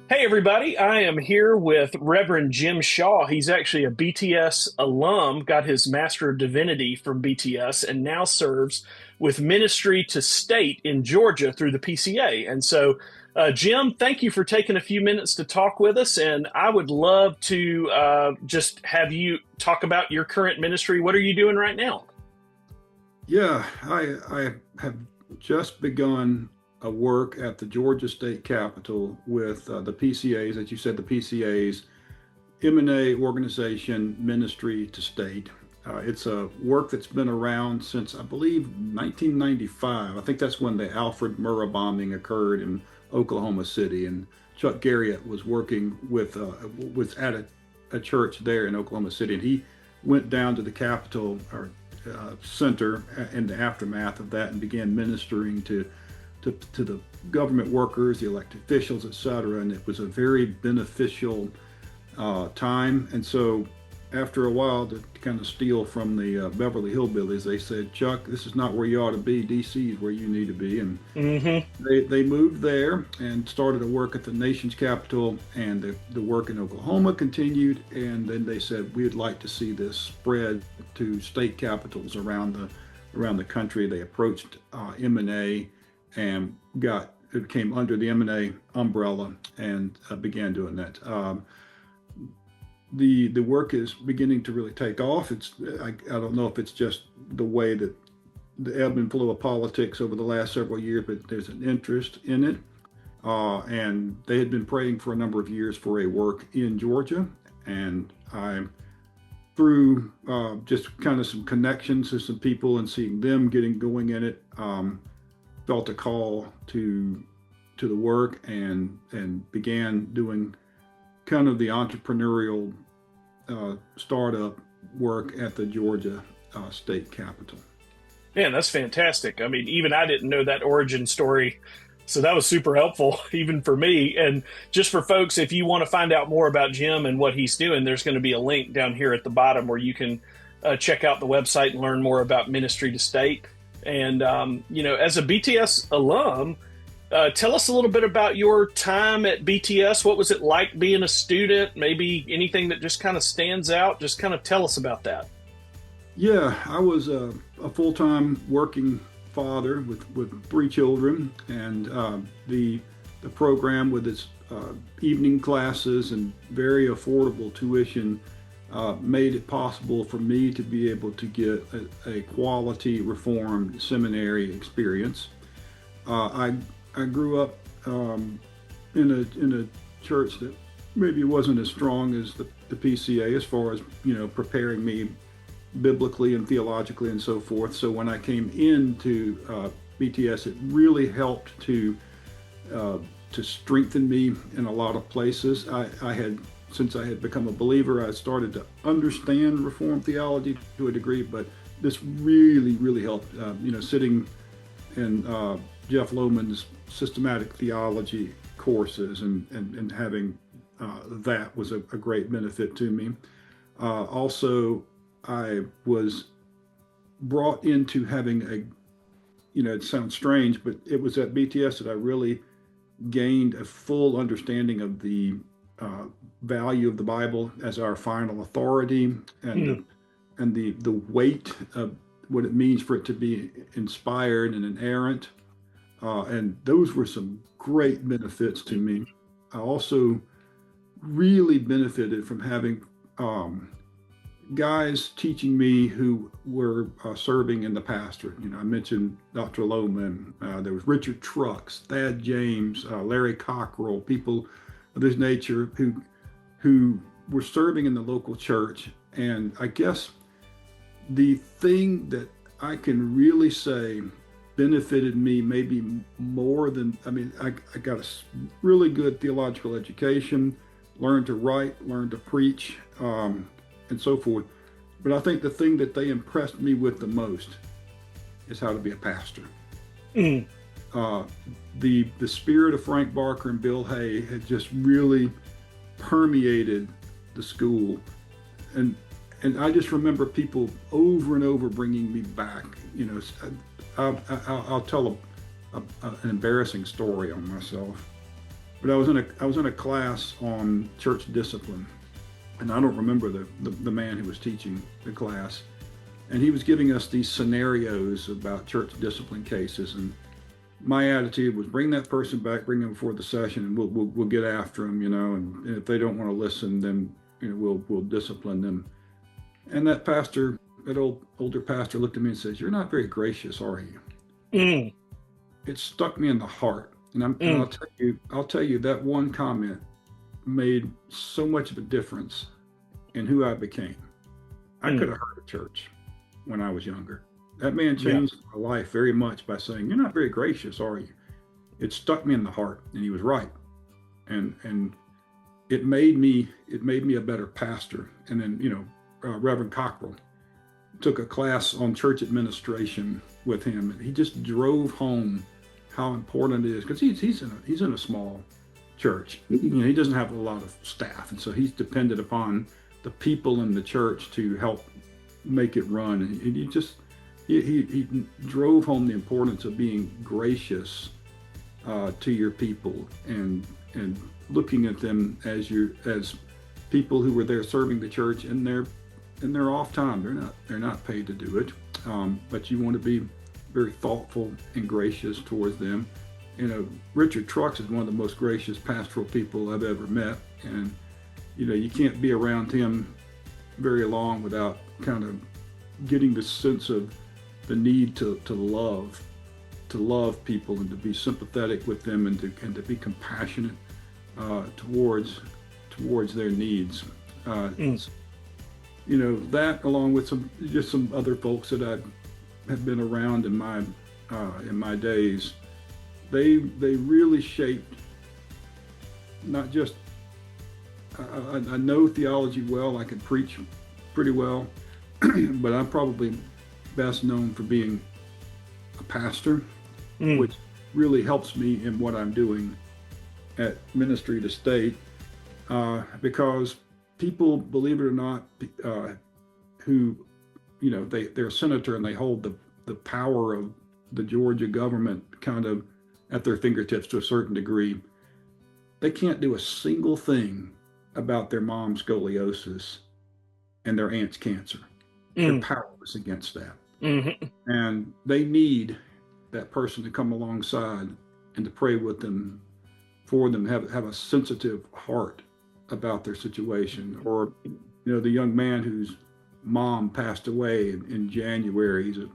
Hey, everybody. I am here with Reverend Jim Shaw. He's actually a BTS alum, got his Master of Divinity from BTS, and now serves with Ministry to State in Georgia through the PCA. And so, Jim, thank you for taking a few minutes to talk with us. And I would love to just have you talk about your current ministry. What are you doing right now? Yeah, I have just begun a work at the Georgia State Capitol with the PCAs, as you said, the PCAs, M&A organization, ministry to state. It's a work that's been around since, I believe, 1995. I think that's when the Alfred Murrah bombing occurred in Oklahoma City, and Chuck Garriott was working was at a church there in Oklahoma City, and he went down to the Capitol or center in the aftermath of that and began ministering to the government workers, the elected officials, et cetera. And it was a very beneficial time. And so after a while, to kind of steal from the Beverly Hillbillies, they said, Chuck, this is not where you ought to be. DC is where you need to be. And Hmm. they moved there and started to work at the nation's capital, and the work in Oklahoma continued. And then they said, we'd like to see this spread to state capitals around the country. They approached M&A and it came under the M&A umbrella and began doing that. The work is beginning to really take off. I don't know if it's just the way that the ebb and flow of politics over the last several years, but there's an interest in it. And they had been praying for a number of years for a work in Georgia. And I, through just kind of some connections to some people and seeing them getting going in it, felt a call to the work and began doing kind of the entrepreneurial startup work at the Georgia State Capitol. Man, that's fantastic. I mean, even I didn't know that origin story. So that was super helpful, even for me. And just for folks, if you want to find out more about Jim and what he's doing, there's going to be a link down here at the bottom where you can check out the website and learn more about Ministry to State. And, as a BTS alum, tell us a little bit about your time at BTS. What was it like being a student? Maybe anything that just kind of stands out? Just kind of tell us about that. Yeah, I was a full-time working father with three children, and the program with its evening classes and very affordable tuition made it possible for me to be able to get a quality reformed seminary experience. I grew up in a church that maybe wasn't as strong as the PCA as far as preparing me biblically and theologically and so forth. So when I came into BTS, it really helped to strengthen me in a lot of places. Since I had become a believer, I started to understand Reformed theology to a degree, but this really helped. Sitting in Jeff Lohman's systematic theology courses and having that was a great benefit to me. Also, I was brought into having it sounds strange, but it was at BTS that I really gained a full understanding of the value of the Bible as our final authority, Hmm. and the weight of what it means for it to be inspired and inerrant. And those were some great benefits to me. I also really benefited from having guys teaching me who were serving in the pastorate. I mentioned Dr. Lohman. There was Richard Trucks, Thad James, Larry Cockrell, people of this nature who were serving in the local church. And I guess the thing that I can really say benefited me maybe more than, I got a really good theological education, learned to write, learned to preach, and so forth. But I think the thing that they impressed me with the most is how to be a pastor. Hmm. Uh, the spirit of Frank Barker and Bill Hay had just really permeated the school, and I just remember people over and over bringing me back. I'll tell an embarrassing story on myself. But I was in a class on church discipline, and I don't remember the man who was teaching the class, and he was giving us these scenarios about church discipline cases. And my attitude was, bring that person back, bring them before the session, and we'll get after them, and if they don't want to listen, then we'll discipline them. And that pastor, that older pastor, looked at me and says, "You're not very gracious, are you?" Mm. It stuck me in the heart. And I'll tell you that one comment made so much of a difference in who I became. I could have hurt a church when I was younger. That man changed my life very much by saying, "You're not very gracious, are you?" It stuck me in the heart, and he was right. And it made me a better pastor. And then, Reverend Cockrell took a class on church administration with him, and he just drove home how important it is, because he's in a small church. He doesn't have a lot of staff, and so he's dependent upon the people in the church to help make it run. And he drove home the importance of being gracious to your people and looking at them as people who were there serving the church in their off time. They're not paid to do it, but you want to be very thoughtful and gracious towards them. Richard Trucks is one of the most gracious pastoral people I've ever met, and you can't be around him very long without kind of getting the sense of the need to love people and to be sympathetic with them and to be compassionate towards their needs. That, along with some other folks that I have been around in my days, they really shaped not just I know theology well, I can preach pretty well, but I'm probably best known for being a pastor, which really helps me in what I'm doing at Ministry to State, because people, believe it or not, who they're a senator and they hold the power of the Georgia government kind of at their fingertips to a certain degree, they can't do a single thing about their mom's scoliosis and their aunt's cancer. They're powerless against that. Mm-hmm. And they need that person to come alongside and to pray with them, for them, have a sensitive heart about their situation. Or, the young man whose mom passed away in January, he's a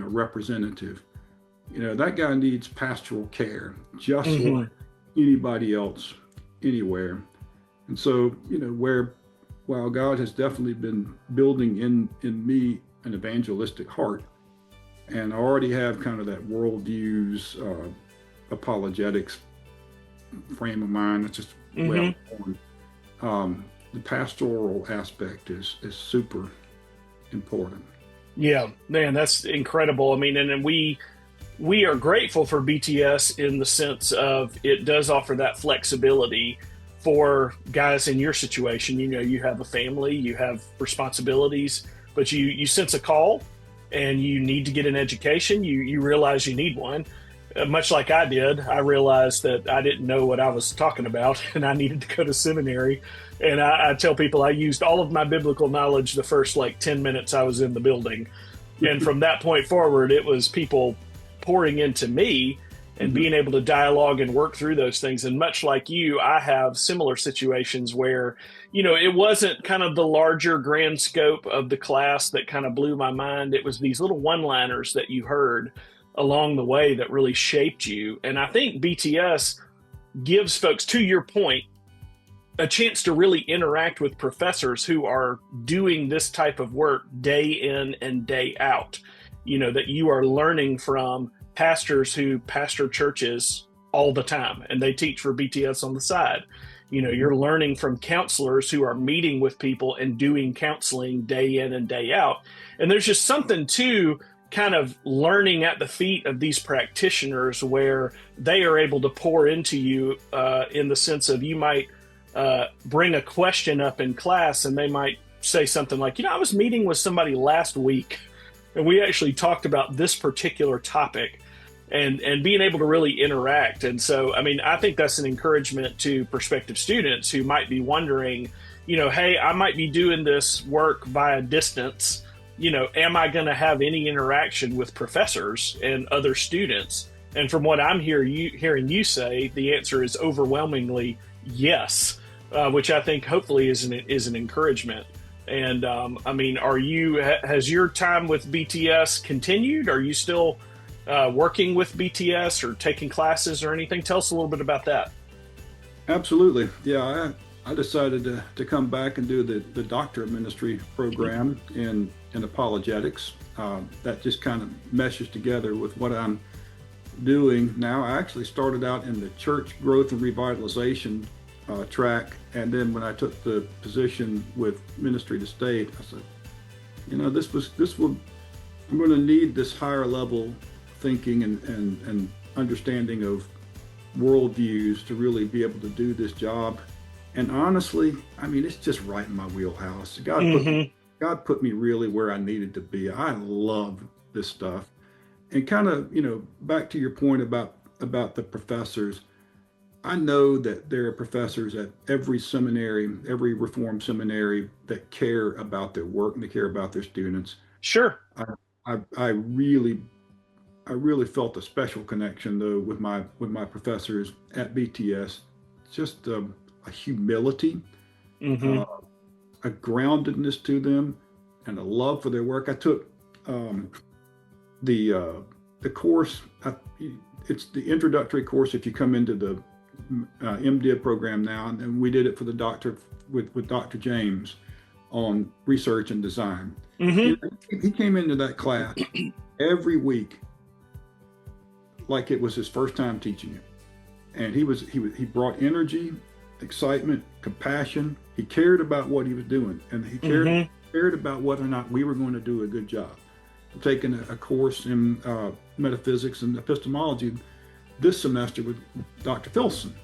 representative. That guy needs pastoral care just like anybody else anywhere. And so, while God has definitely been building in me an evangelistic heart, and I already have kind of that worldviews, apologetics frame of mind that's just well born, the pastoral aspect is super important. Yeah, man, that's incredible. I mean, and we are grateful for BTS in the sense of it does offer that flexibility for guys in your situation. You have a family, you have responsibilities, but you sense a call and you need to get an education. You realize you need one. Much like I did, I realized that I didn't know what I was talking about and I needed to go to seminary. And I tell people I used all of my biblical knowledge the first 10 minutes I was in the building. And from that point forward, it was people pouring into me and being able to dialogue and work through those things. And much like you, I have similar situations where, it wasn't kind of the larger grand scope of the class that kind of blew my mind. It was these little one-liners that you heard along the way that really shaped you. And I think BTS gives folks, to your point, a chance to really interact with professors who are doing this type of work day in and day out. That you are learning from pastors who pastor churches all the time and they teach for BTS on the side. You're learning from counselors who are meeting with people and doing counseling day in and day out. And there's just something to kind of learning at the feet of these practitioners where they are able to pour into you in the sense of you might bring a question up in class and they might say something like, I was meeting with somebody last week and we actually talked about this particular topic. and being able to really interact. And so, I mean, I think that's an encouragement to prospective students who might be wondering, hey, I might be doing this work via distance. Am I going to have any interaction with professors and other students? And from what I'm hearing you say, the answer is overwhelmingly yes, which I think hopefully is an encouragement. And I mean, has your time with BTS continued? Are you still working with BTS or taking classes or anything? Tell us a little bit about that. Absolutely. Yeah, I decided to come back and do the doctorate of ministry program in apologetics. That just kind of meshes together with what I'm doing now. I actually started out in the church growth and revitalization track, and then when I took the position with ministry to state, I said, I'm going to need this higher level thinking and understanding of worldviews to really be able to do this job. And honestly, I mean, it's just right in my wheelhouse. God put me really where I needed to be. I love this stuff. And kind of, back to your point about the professors, I know that there are professors at every seminary, every Reformed seminary, that care about their work and they care about their students. Sure. I really felt a special connection though with my professors at BTS. Just a humility, a groundedness to them, and a love for their work. I took the course. It's the introductory course if you come into the MDiv program now, and we did it for the doctor with Dr. James on research and design. He came into that class every week like it was his first time teaching it, and he brought energy, excitement, compassion. He cared about what he was doing, and he cared about whether or not we were going to do a good job. I'm taking a course in metaphysics and epistemology this semester with Dr. Filson.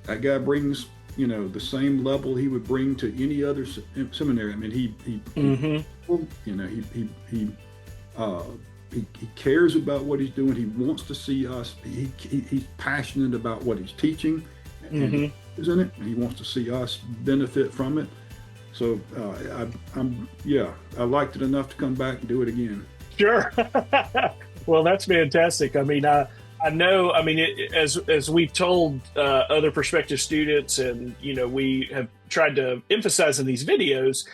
That guy brings, the same level he would bring to any other seminary. I mean, he cares about what he's doing. He wants to see us. He's passionate about what he's teaching, and isn't it? And he wants to see us benefit from it. So I liked it enough to come back and do it again. Sure. Well, that's fantastic. I mean, I know. I mean, as we've told other prospective students, and we have tried to emphasize in these videos,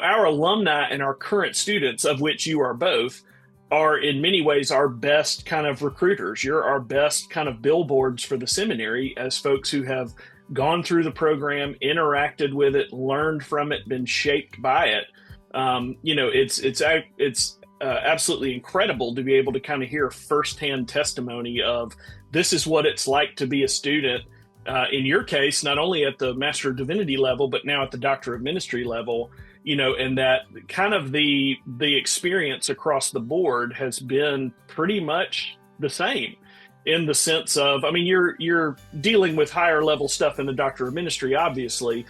our alumni and our current students, of which you are both, are in many ways our best kind of recruiters. You're our best kind of billboards for the seminary as folks who have gone through the program, interacted with it, learned from it, been shaped by it. It's absolutely incredible to be able to kind of hear firsthand testimony of this is what it's like to be a student. In your case, not only at the Master of Divinity level, but now at the Doctor of Ministry level, and that kind of the experience across the board has been pretty much the same. In the sense of, I mean, you're dealing with higher level stuff in the Doctor of Ministry, obviously,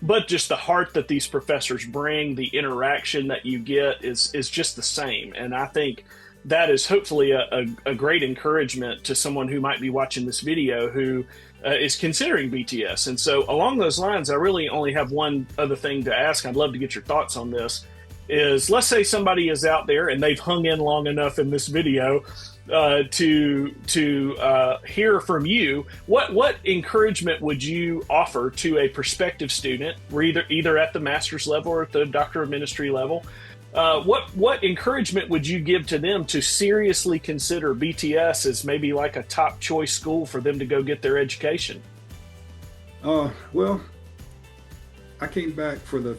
but just the heart that these professors bring, the interaction that you get is just the same. And I think that is hopefully a great encouragement to someone who might be watching this video who is considering BTS. And so along those lines, I really only have one other thing to ask. I'd love to get your thoughts on this. Is let's say somebody is out there and they've hung in long enough in this video to hear from you. What encouragement would you offer to a prospective student, either at the master's level or at the Doctor of Ministry level? What encouragement would you give to them to seriously consider BTS as maybe like a top choice school for them to go get their education? Well, I came back for the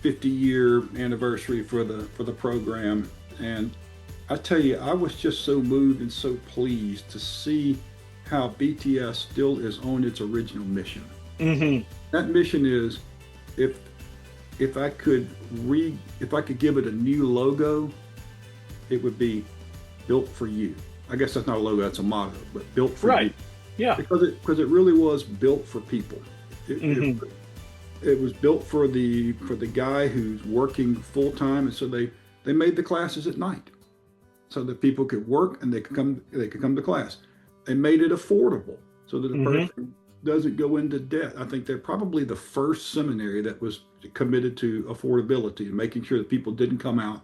50-year anniversary for the program, and I tell you, I was just so moved and so pleased to see how BTS still is on its original mission. That mission is, if I could give it a new logo, it would be built for you. I guess that's not a logo, that's a motto, but built for you. Yeah. Because it really was built for people. It was built for the guy who's working full time, and so they made the classes at night. so that people could work and they could come to class. They made it affordable so that the Hmm. person doesn't go into debt. I think they're probably the first seminary that was committed to affordability and making sure that people didn't come out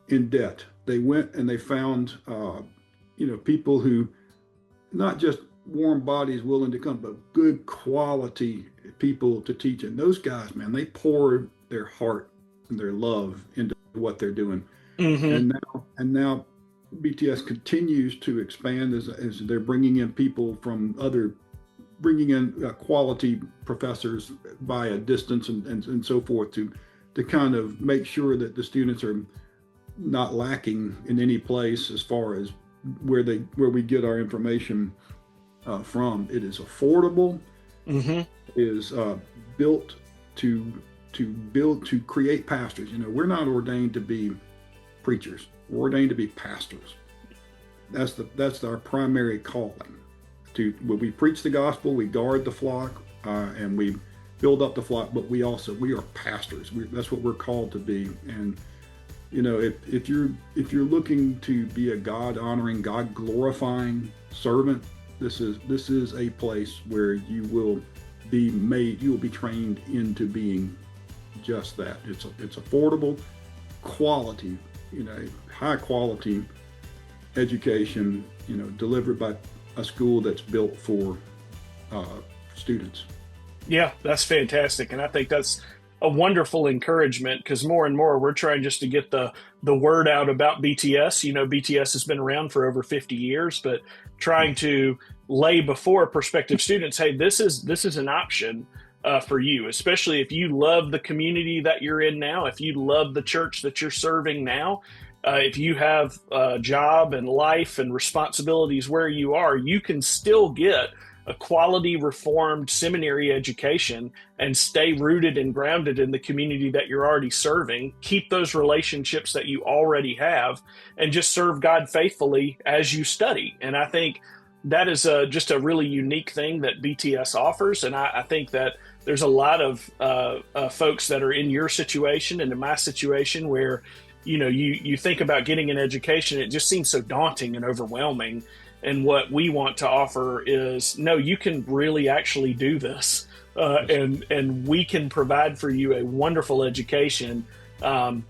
in debt. They went and they found, people who not just warm bodies willing to come, but good quality people to teach. And those guys, man, they poured their heart and their love into what they're doing. Hmm. And now BTS continues to expand as they're bringing in people from other, bringing in quality professors by a distance and so forth to kind of make sure that the students are not lacking in any place as far as where we get our information from. It is affordable. Hmm. Is built to to create pastors. We're not ordained to be preachers. We're ordained to be pastors. That's our primary calling. When we preach the gospel, we guard the flock, and we build up the flock. But we are pastors. That's what we're called to be. And if you're looking to be a God honoring, God glorifying servant, this is a place where you will be trained into being just that. It's affordable, quality, high quality education, delivered by a school that's built for uh, students. Yeah, that's fantastic, and I think that's a wonderful encouragement because more and more we're trying just to get the word out about BTS. BTS has been around for over 50 years, but trying to lay before prospective students, hey, this is an option for you, especially if you love the community that you're in now, if you love the church that you're serving now. If you have a job and life and responsibilities where you are, you can still get a quality reformed seminary education and stay rooted and grounded in the community that you're already serving. Keep those relationships that you already have and just serve God faithfully as you study. And I think that is just a really unique thing that BTS offers. And I think that there's a lot of folks that are in your situation and in my situation where you think about getting an education, it just seems so daunting and overwhelming. And what we want to offer is, no, you can really actually do this, and we can provide for you a wonderful education, and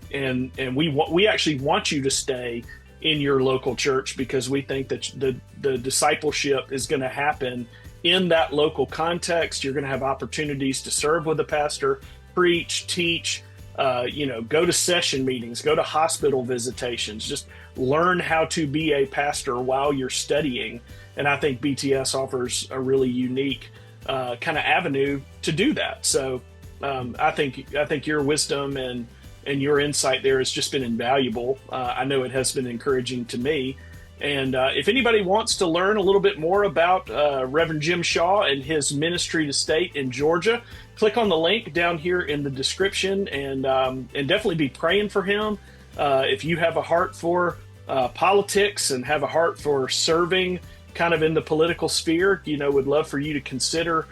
we actually want you to stay in your local church because we think that the discipleship is going to happen in that local context. You're going to have opportunities to serve with a pastor, preach, teach. Go to session meetings, go to hospital visitations, just learn how to be a pastor while you're studying. And I think BTS offers a really unique kind of avenue to do that. So I think your wisdom and your insight there has just been invaluable. I know it has been encouraging to me. And if anybody wants to learn a little bit more about Reverend Jim Shaw and his ministry to state in Georgia, click on the link down here in the description, and definitely be praying for him. If you have a heart for politics and have a heart for serving kind of in the political sphere, would love for you to consider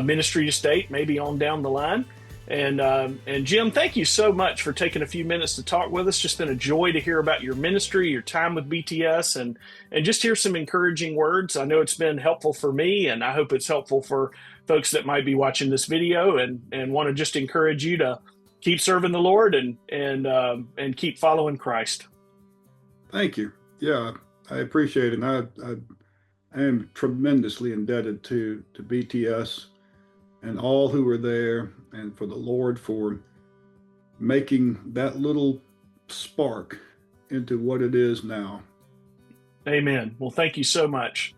ministry to state maybe on down the line. And Jim, thank you so much for taking a few minutes to talk with us. Just been a joy to hear about your ministry, your time with BTS, and just hear some encouraging words. I know it's been helpful for me, and I hope it's helpful for folks that might be watching this video and want to just encourage you to keep serving the Lord and keep following Christ. Thank you. Yeah, I appreciate it. And I am tremendously indebted to BTS and all who were there, and for the Lord for making that little spark into what it is now. Amen. Well, thank you so much.